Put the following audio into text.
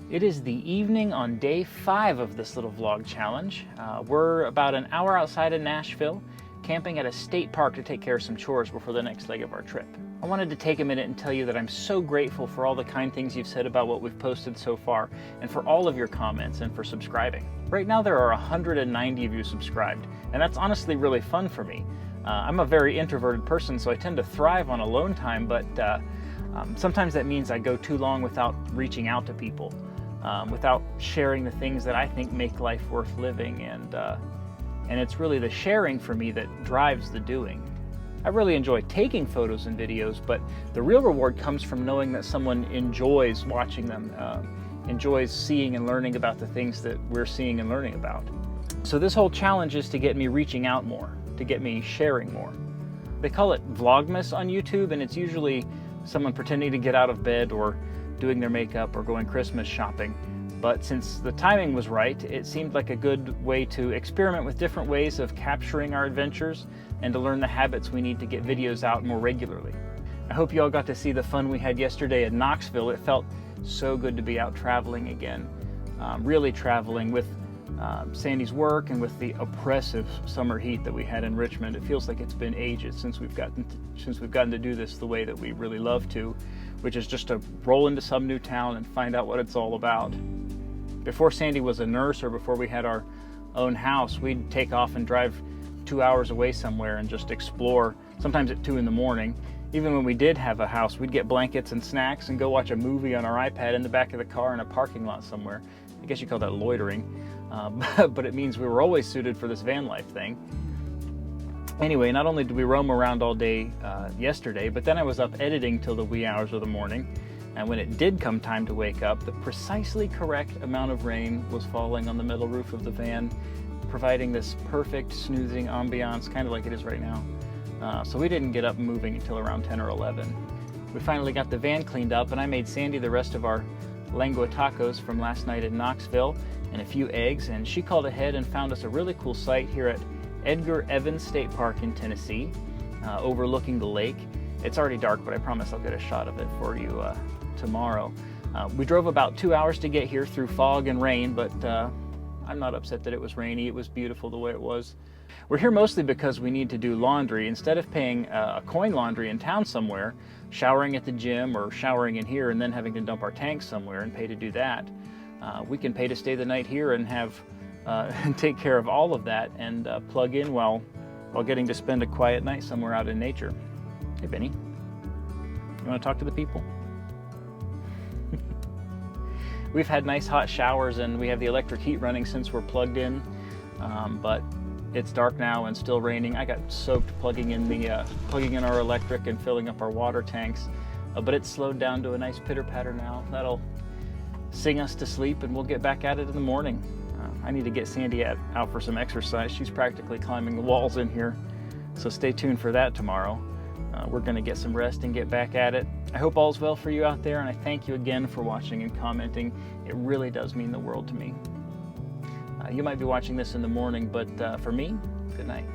It is the evening on day 5 of this little vlog challenge. We're about an hour outside of Nashville, camping at a state park to take care of some chores before the next leg of our trip. I wanted to take a minute and tell you that I'm so grateful for all the kind things you've said about what we've posted so far, and for all of your comments and for subscribing. Right now there are 190 of you subscribed, and that's honestly really fun for me. I'm a very introverted person, so I tend to thrive on alone time, but sometimes that means I go too long without reaching out to people. Without sharing the things that I think make life worth living, and it's really the sharing for me that drives the doing. I really enjoy taking photos and videos, but the real reward comes from knowing that someone enjoys watching them, enjoys seeing and learning about the things that we're seeing and learning about. So this whole challenge is to get me reaching out more, to get me sharing more. They call it Vlogmas on YouTube, and it's usually someone pretending to get out of bed or doing their makeup or going Christmas shopping. But since the timing was right, it seemed like a good way to experiment with different ways of capturing our adventures and to learn the habits we need to get videos out more regularly. I hope you all got to see the fun we had yesterday in Knoxville. It felt so good to be out traveling again, really traveling with Sandy's work and with the oppressive summer heat that we had in Richmond. It feels like it's been ages since we've gotten to do this the way that we really love to, which is just to roll into some new town and find out what it's all about. Before Sandy was a nurse, or before we had our own house, we'd take off and drive 2 hours away somewhere and just explore, sometimes at 2 in the morning. Even when we did have a house, we'd get blankets and snacks and go watch a movie on our iPad in the back of the car in a parking lot somewhere. I guess you call that loitering, but it means we were always suited for this van life thing. Anyway, not only did we roam around all day yesterday, but then I was up editing till the wee hours of the morning. And when it did come time to wake up, the precisely correct amount of rain was falling on the metal roof of the van, providing this perfect snoozing ambiance, kind of like it is right now. So we didn't get up moving until around 10 or 11. We finally got the van cleaned up, and I made Sandy the rest of our lengua tacos from last night in Knoxville and a few eggs, and she called ahead and found us a really cool site here at Edgar Evins State Park in Tennessee, overlooking the lake. It's already dark, but I promise I'll get a shot of it for you tomorrow. We drove about 2 hours to get here through fog and rain, but I'm not upset that it was rainy. It was beautiful the way it was. We're here mostly because we need to do laundry. Instead of paying a coin laundry in town somewhere, showering at the gym or showering in here and then having to dump our tanks somewhere and pay to do that, we can pay to stay the night here and have and take care of all of that and plug in while getting to spend a quiet night somewhere out in nature. Hey, Benny, you want to talk to the people? We've had nice hot showers and we have the electric heat running since we're plugged in, but it's dark now and still raining. I got soaked plugging in our electric and filling up our water tanks, but it's slowed down to a nice pitter patter now. That'll sing us to sleep and we'll get back at it in the morning. I need to get Sandy out for some exercise. She's practically climbing the walls in here, so stay tuned for that tomorrow. We're going to get some rest and get back at it. I hope all's well for you out there, and I thank you again for watching and commenting. It really does mean the world to me. You might be watching this in the morning, but for me, good night.